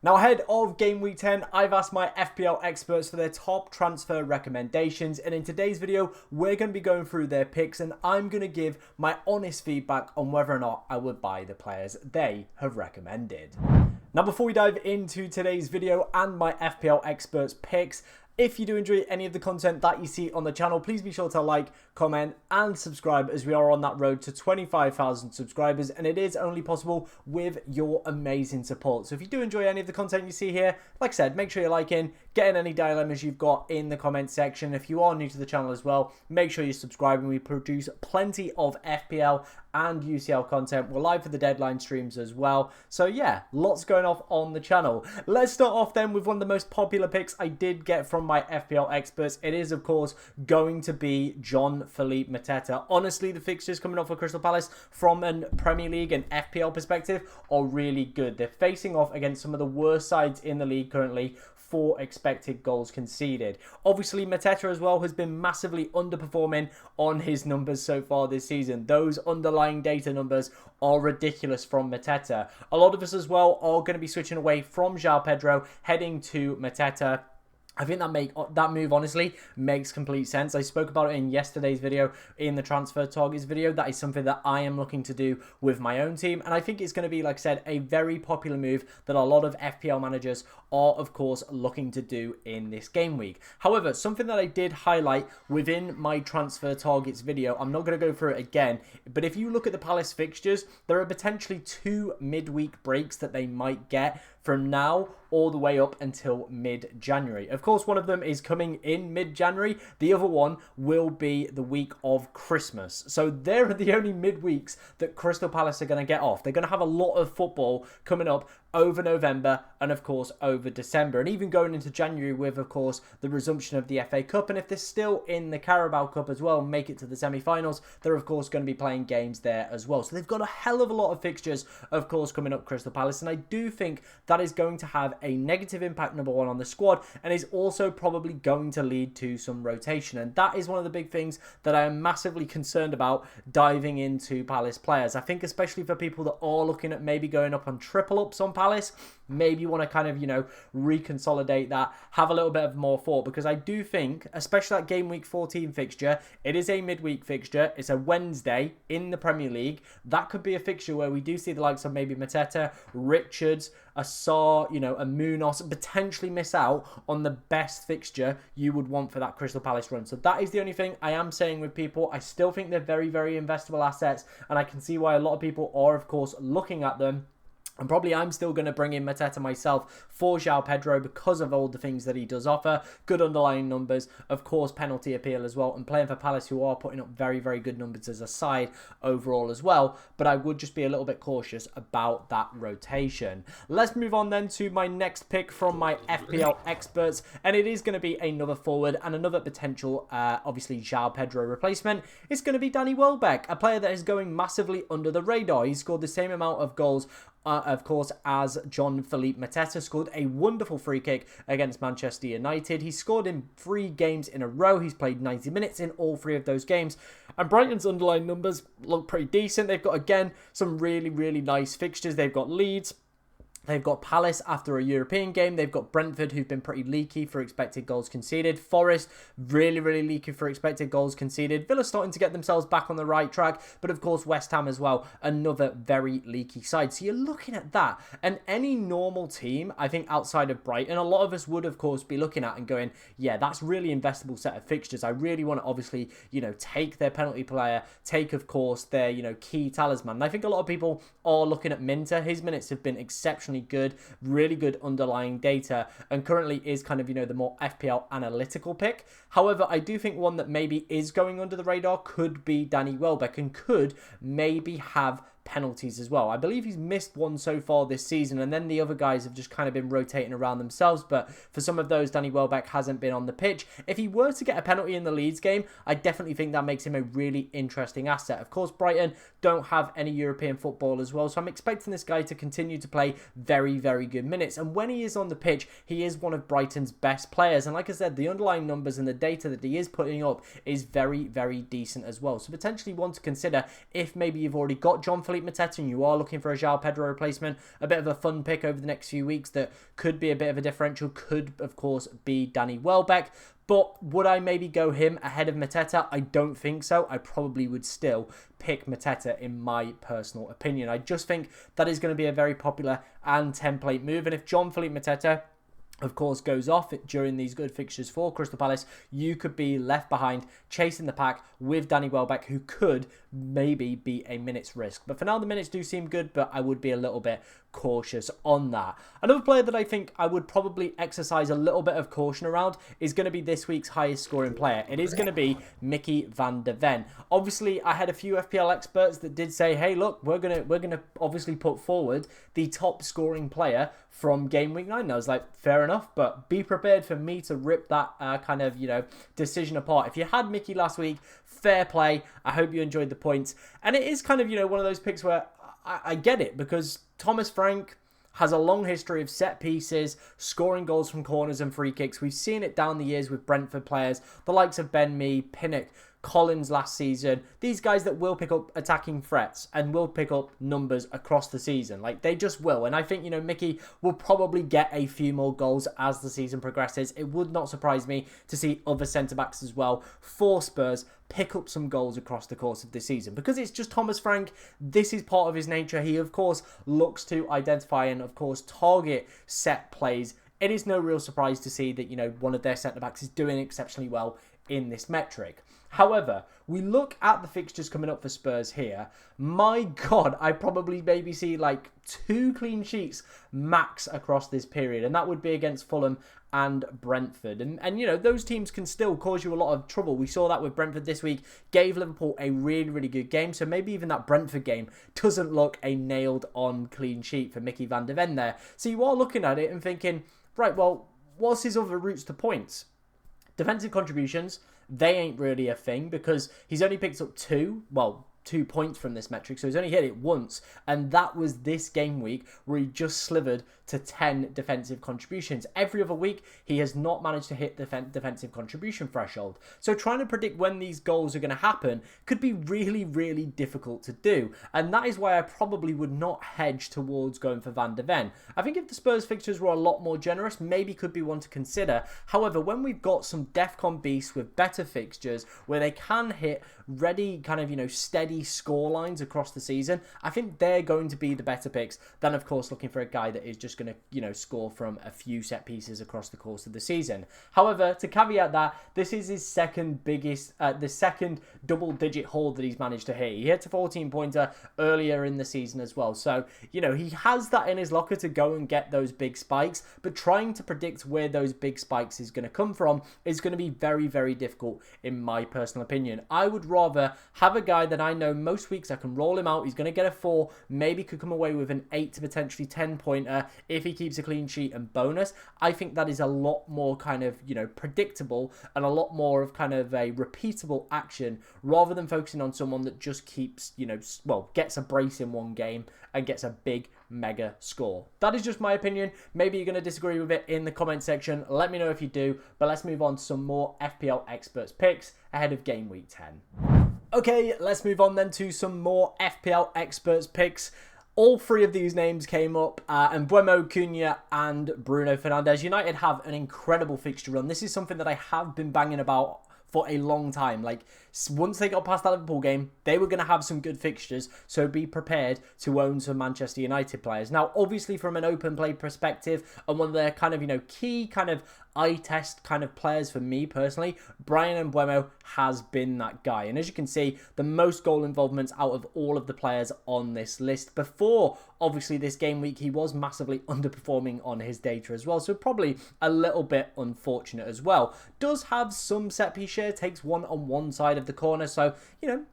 Now, ahead of Game Week 10, I've asked my FPL experts for their top transfer recommendations, and in today's video, we're going to be going through their picks, and I'm going to give my honest feedback on whether or not I would buy the players they have recommended. Now, before we dive into today's video and my FPL experts picks, if you do enjoy any of the content that you see on the channel, please be sure to like, comment, and subscribe, as we are on that road to 25,000 subscribers, and it is only possible with your amazing support. So if you do enjoy any of the content you see here, like I said, make sure you're liking, getting any dilemmas you've got in the comment section. If you are new to the channel as well, make sure you're subscribing. We produce plenty of FPL and UCL content. We're live for the deadline streams as well. So yeah, lots going off on the channel. Let's start off then with one of the most popular picks I did get from my FPL experts. It is, of course, going to be Jean-Philippe Mateta. Honestly, the fixtures coming off for Crystal Palace from a Premier League and FPL perspective are really good. They're facing off against some of the worst sides in the league currently for expected goals conceded. Obviously, Mateta as well has been massively underperforming on his numbers so far this season. Those underlying data numbers are ridiculous from Mateta. A lot of us as well are going to be switching away from João Pedro, heading to Mateta. I think that move honestly makes complete sense. I spoke about it in yesterday's video, in the transfer targets video. That is something that I am looking to do with my own team, and I think it's going to be, like I said, a very popular move that a lot of FPL managers are, of course, looking to do in this game week. However, something that I did highlight within my transfer targets video, I'm not going to go through it again, but if you look at the Palace fixtures, there are potentially 2 midweek breaks that they might get from now all the way up until mid-January. Of course, one of them is coming in mid-January. The other one will be the week of Christmas. So they're the only midweeks that Crystal Palace are going to get off. They're going to have a lot of football coming up over November and, of course, over December. And even going into January with, of course, the resumption of the FA Cup. And if they're still in the Carabao Cup as well, make it to the semi-finals, they're, of course, going to be playing games there as well. So they've got a hell of a lot of fixtures, of course, coming up Crystal Palace. And I do think that is going to have a negative impact, number one, on the squad, and is also probably going to lead to some rotation. And that is one of the big things that I am massively concerned about diving into Palace players. I think especially for people that are looking at maybe going up on triple ups on Palace, maybe you want to kind of, reconsolidate that, have a little bit of more thought, because I do think, especially that game week 14 fixture, it is a midweek fixture, it's a Wednesday in the Premier League. That could be a fixture where we do see the likes of maybe Mateta, Richards, a Sarr, a Munoz, potentially miss out on the best fixture you would want for that Crystal Palace run. So that is the only thing I am saying with people. I still think they're very, very investable assets, and I can see why a lot of people are, of course, looking at them. And probably I'm still going to bring in Mateta myself for João Pedro because of all the things that he does offer. Good underlying numbers, of course, penalty appeal as well, and playing for Palace, who are putting up very, very good numbers as a side overall as well. But I would just be a little bit cautious about that rotation. Let's move on then to my next pick from my FPL experts, and it is going to be another forward and another potential, obviously, João Pedro replacement. It's going to be Danny Welbeck, a player that is going massively under the radar. He scored the same amount of goals of course, as Jean-Philippe Mateta. Scored a wonderful free kick against Manchester United. He scored in 3 games in a row. He's played 90 minutes in all 3 of those games. And Brighton's underlying numbers look pretty decent. They've got, again, some really, really nice fixtures. They've got Leeds. They've got Palace after a European game. They've got Brentford, who've been pretty leaky for expected goals conceded. Forest, really, really leaky for expected goals conceded. Villa starting to get themselves back on the right track. But, of course, West Ham as well, another very leaky side. So you're looking at that. And any normal team, I think, outside of Brighton, a lot of us would, of course, be looking at and going, yeah, that's really investable set of fixtures. I really want to, obviously, take their penalty player, take, of course, their, key talisman. And I think a lot of people are looking at Minter. His minutes have been exceptionally good, really good underlying data, and currently is kind of, the more FPL analytical pick. However, I do think one that maybe is going under the radar could be Danny Welbeck, and could maybe have penalties as well. I believe he's missed one so far this season, and then the other guys have just kind of been rotating around themselves, but for some of those, Danny Welbeck hasn't been on the pitch. If he were to get a penalty in the Leeds game, I definitely think that makes him a really interesting asset. Of course, Brighton don't have any European football as well, so I'm expecting this guy to continue to play very, very good minutes, and when he is on the pitch, he is one of Brighton's best players, and like I said, the underlying numbers and the data that he is putting up is very, very decent as well, so potentially one to consider if maybe you've already got Jean-Philippe Philippe Mateta and you are looking for a João Pedro replacement, a bit of a fun pick over the next few weeks that could be a bit of a differential could, of course, be Danny Welbeck. But would I maybe go him ahead of Mateta? I don't think so. I probably would still pick Mateta in my personal opinion. I just think that is going to be a very popular and template move. And if Jean-Philippe Mateta, of course, goes off during these good fixtures for Crystal Palace, you could be left behind chasing the pack with Danny Welbeck, who could maybe be a minute's risk. But for now, the minutes do seem good, but I would be a little bit cautious on that. Another player that I think I would probably exercise a little bit of caution around is going to be this week's highest scoring player. It is going to be Mickey van der Ven. Obviously, I had a few FPL experts that did say, hey, look, we're gonna obviously put forward the top scoring player from game week 9. And I was like, fair enough, but be prepared for me to rip that kind of, decision apart. If you had Mickey last week, fair play. I hope you enjoyed the points. And it is kind of, one of those picks where I get it, because Thomas Frank has a long history of set pieces, scoring goals from corners and free kicks. We've seen it down the years with Brentford players, the likes of Ben Mee, Pinnock, Collins last season. These guys that will pick up attacking threats and will pick up numbers across the season. Like, they just will. And I think, Mickey will probably get a few more goals as the season progresses. It would not surprise me to see other centre-backs as well for Spurs pick up some goals across the course of this season. Because it's just Thomas Frank, this is part of his nature. He, of course, looks to identify and, of course, target set plays. It is no real surprise to see that, one of their centre-backs is doing exceptionally well in this metric. However, we look at the fixtures coming up for Spurs here. My God, I probably maybe see like 2 clean sheets max across this period. And that would be against Fulham and Brentford. And those teams can still cause you a lot of trouble. We saw that with Brentford this week. Gave Liverpool a really, really good game. So maybe even that Brentford game doesn't look a nailed-on clean sheet for Mickey van der Ven there. So you are looking at it and thinking, right, well, what's his other routes to points? Defensive contributions, they ain't really a thing because he's only picked up 2 points from this metric, so he's only hit it once, and that was this game week where he just slivered to 10 defensive contributions. Every other week, he has not managed to hit the defensive contribution threshold. So trying to predict when these goals are going to happen could be really, really difficult to do, and that is why I probably would not hedge towards going for Van der Ven. I think if the Spurs fixtures were a lot more generous, maybe could be one to consider. However, when we've got some DEFCON beasts with better fixtures where they can hit ready kind of, steady score lines across the season, I think they're going to be the better picks than, of course, looking for a guy that is just going to, score from a few set pieces across the course of the season. However, to caveat that, this is his second double-digit haul that he's managed to hit. He hit a 14-pointer earlier in the season as well. So, he has that in his locker to go and get those big spikes, but trying to predict where those big spikes is going to come from is going to be very, very difficult in my personal opinion. I would rather have a guy that I know most weeks I can roll him out. He's going to get a 4, maybe could come away with an 8 to potentially 10-pointer if he keeps a clean sheet and bonus. I think that is a lot more kind of, predictable and a lot more of kind of a repeatable action rather than focusing on someone that just keeps, gets a brace in one game and gets a big mega score. That is just my opinion. Maybe you're going to disagree with it in the comment section. Let me know if you do, but let's move on to some more FPL experts picks ahead of game week 10. Okay, let's move on then to some more FPL experts picks. All 3 of these names came up, and Mbeumo, Cunha and Bruno Fernandes. United have an incredible fixture run. This is something that I have been banging about for a long time. Like, once they got past that Liverpool game, they were going to have some good fixtures, so be prepared to own some Manchester United players. Now, obviously, from an open play perspective, and one of their kind of, key kind of eye test kind of players for me personally, Bryan Mbeumo has been that guy. And as you can see, the most goal involvements out of all of the players on this list. Before, obviously, this game week, he was massively underperforming on his data as well. So probably a little bit unfortunate as well. Does have some set piece share, takes one on one side of the corner. So,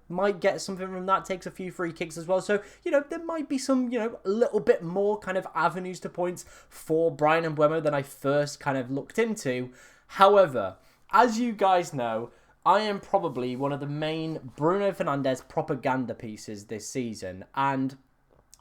might get something from that, takes a few free kicks as well. So, there might be some, a little bit more kind of avenues to points for Bryan Mbeumo than I first kind of looked into. However, as you guys know, I am probably one of the main Bruno Fernandes propaganda pieces this season. And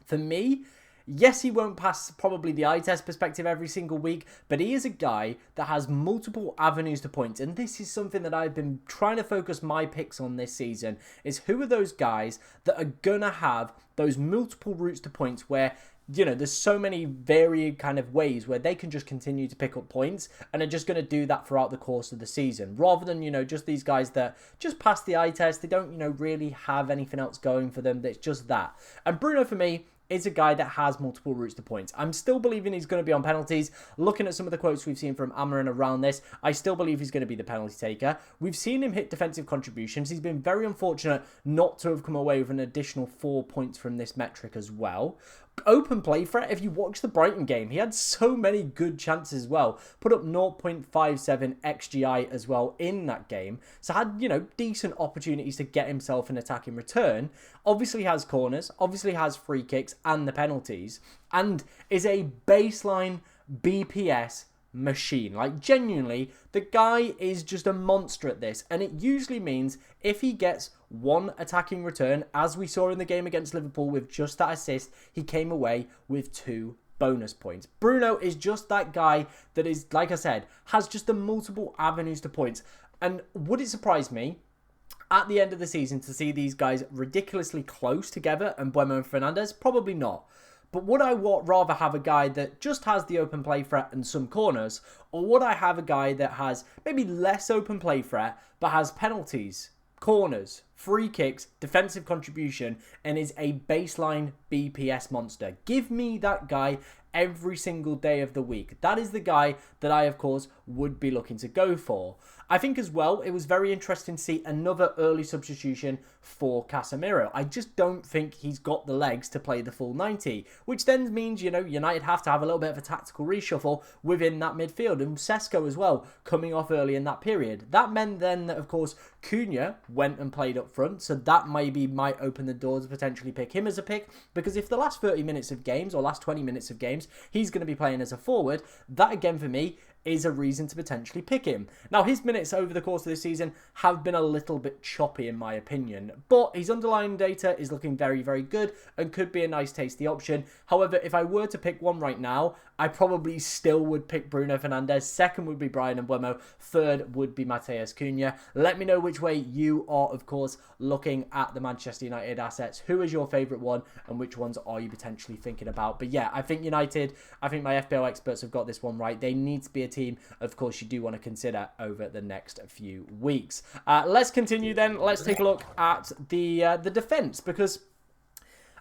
for me, Yes, he won't pass probably the eye test perspective every single week, but he is a guy that has multiple avenues to points. And this is something that I've been trying to focus my picks on this season, is who are those guys that are going to have those multiple routes to points where, you know, there's so many varied kind of ways where they can just continue to pick up points and are just going to do that throughout the course of the season, rather than, you know, just these guys that just pass the eye test. They don't, you know, really have anything else going for them. That's just that. And Bruno, for me, is a guy that has multiple routes to points. I'm still believing he's going to be on penalties. Looking at some of the quotes we've seen from Amarin around this, I still believe he's going to be the penalty taker. We've seen him hit defensive contributions. He's been very unfortunate not to have come away with an additional 4 points from this metric as well. Open play threat, if you watch the Brighton game, he had so many good chances as well. Put up 0.57 XGI as well in that game. So had, you know, decent opportunities to get himself an attack in return. Obviously has corners, obviously has free kicks and the penalties. And is a baseline BPS machine. Like, genuinely, the guy is just a monster at this, and it usually means if he gets one attacking return, as we saw in the game against Liverpool with just that assist, he came away with 2 bonus points. Bruno is just that guy that is, like I said, has just the multiple avenues to points. And would it surprise me at the end of the season to see these guys ridiculously close together, and Mbeumo and Fernandes? Probably not. But would I rather have a guy that just has the open play threat and some corners, or would I have a guy that has maybe less open play threat but has penalties, corners, free kicks, defensive contribution, and is a baseline BPS monster? Give me that guy every single day of the week. That is the guy that I, of course, would be looking to go for. I think as well, it was very interesting to see another early substitution for Casemiro. I just don't think he's got the legs to play the full 90, which then means, you know, United have to have a little bit of a tactical reshuffle within that midfield. And Sesko as well, coming off early in that period. That meant then that, of course, Cunha went and played up front, so that maybe might open the door to potentially pick him as a pick, because if the last 30 minutes of games or last 20 minutes of games, he's going to be playing as a forward, that again for me is a reason to potentially pick him. Now, his minutes over the course of this season have been a little bit choppy in my opinion, but his underlying data is looking very, very good and could be a nice tasty option. However, if I were to pick one right now, I probably still would pick Bruno Fernandes. Second would be Brian Mbeumo. Third would be Matheus Cunha. Let me know which way you are, of course, looking at the Manchester United assets. Who is your favourite one and which ones are you potentially thinking about? But yeah, I think United, I think my FPL experts have got this one right. They need to be a team, of course, you do want to consider over the next few weeks. Let's continue then. Let's take a look at the defence, because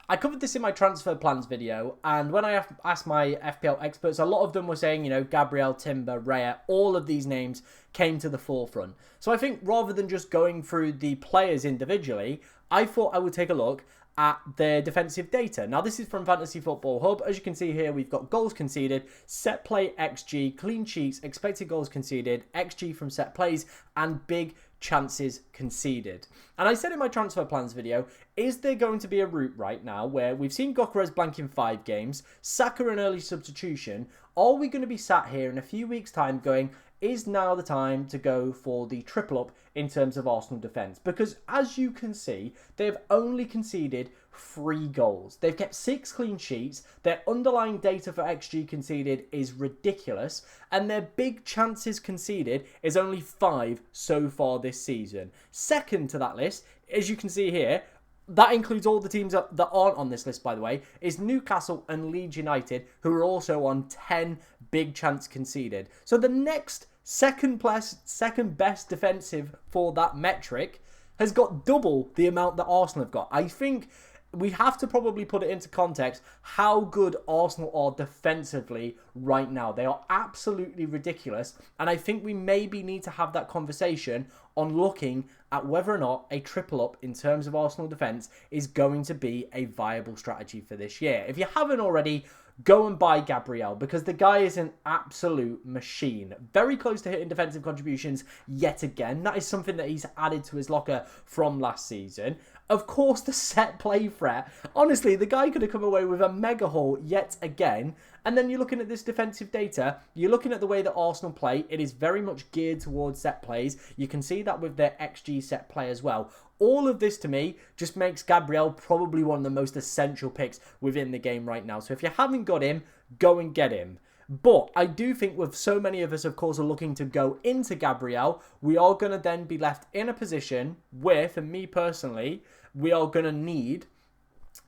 I covered this in my transfer plans video, and when I asked my FPL experts, a lot of them were saying, you know, Gabriel, Timber, Raya, all of these names came to the forefront. So I think rather than just going through the players individually, I thought I would take a look at their defensive data. Now, this is from Fantasy Football Hub. As you can see here, we've got goals conceded, set play XG, clean sheets, expected goals conceded, XG from set plays, and big chances conceded. And I said in my transfer plans video, is there going to be a route right now where we've seen Gyökeres blank in 5 games, Saka an early substitution? Are we going to be sat here in a few weeks' time going, is now the time to go for the triple up in terms of Arsenal defence? Because as you can see, they've only conceded 3 goals. They've kept 6 clean sheets. Their underlying data for XG conceded is ridiculous. And their big chances conceded is only 5 so far this season. Second to that list, as you can see here, that includes all the teams that aren't on this list, by the way, is Newcastle and Leeds United, who are also on 10 big chance conceded. So the next second best defensive for that metric has got double the amount that Arsenal have got. I think we have to probably put it into context how good Arsenal are defensively right now. They are absolutely ridiculous, and I think we maybe need to have that conversation on looking at whether or not a triple up in terms of Arsenal defence is going to be a viable strategy for this year. If you haven't already, go and buy Gabriel, because the guy is an absolute machine. Very close to hitting defensive contributions yet again. That is something that he's added to his locker from last season. Of course, the set play threat. Honestly, the guy could have come away with a mega haul yet again. And then you're looking at this defensive data. You're looking at the way that Arsenal play. It is very much geared towards set plays. You can see that with their XG set play as well. All of this, to me, just makes Gabriel probably one of the most essential picks within the game right now. So if you haven't got him, go and get him. But I do think with so many of us, of course, are looking to go into Gabriel, we are going to then be left in a position with, and me personally, we are going to need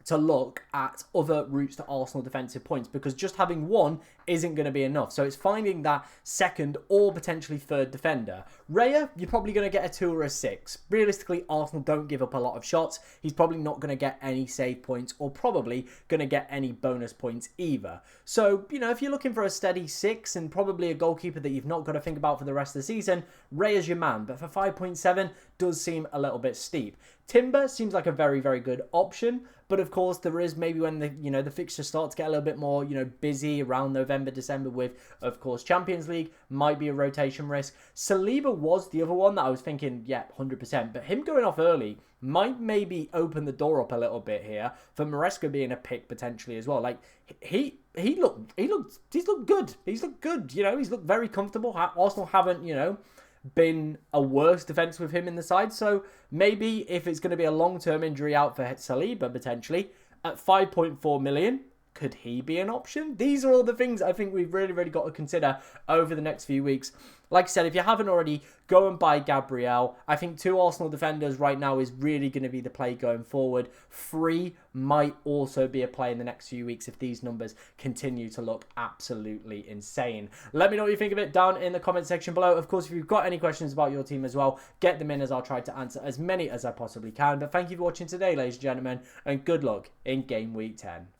to look at other routes to Arsenal defensive points, because just having one isn't going to be enough. So it's finding that second or potentially third defender. Raya, you're probably going to get a 2 or a 6. Realistically, Arsenal don't give up a lot of shots. He's probably not going to get any save points or probably going to get any bonus points either. So, you know, if you're looking for a steady 6 and probably a goalkeeper that you've not got to think about for the rest of the season, Raya's your man. But for 5.7, does seem a little bit steep. Timber seems like a very, very good option. But of course, there is maybe when the fixtures start to get a little bit more, busy around November, December with, of course, Champions League, might be a rotation risk. Saliba was the other one that I was thinking, yeah, 100%. But him going off early might maybe open the door up a little bit here for Maresca being a pick potentially as well. Like he's looked good. He's looked good. He's looked very comfortable. Arsenal haven't, been a worse defence with him in the side. So maybe if it's going to be a long-term injury out for Saliba potentially, at 5.4 million, could he be an option? These are all the things I think we've really, really got to consider over the next few weeks. Like I said, if you haven't already, go and buy Gabriel. I think 2 Arsenal defenders right now is really going to be the play going forward. 3 might also be a play in the next few weeks if these numbers continue to look absolutely insane. Let me know what you think of it down in the comment section below. Of course, if you've got any questions about your team as well, get them in as I'll try to answer as many as I possibly can. But thank you for watching today, ladies and gentlemen, and good luck in Game Week 10.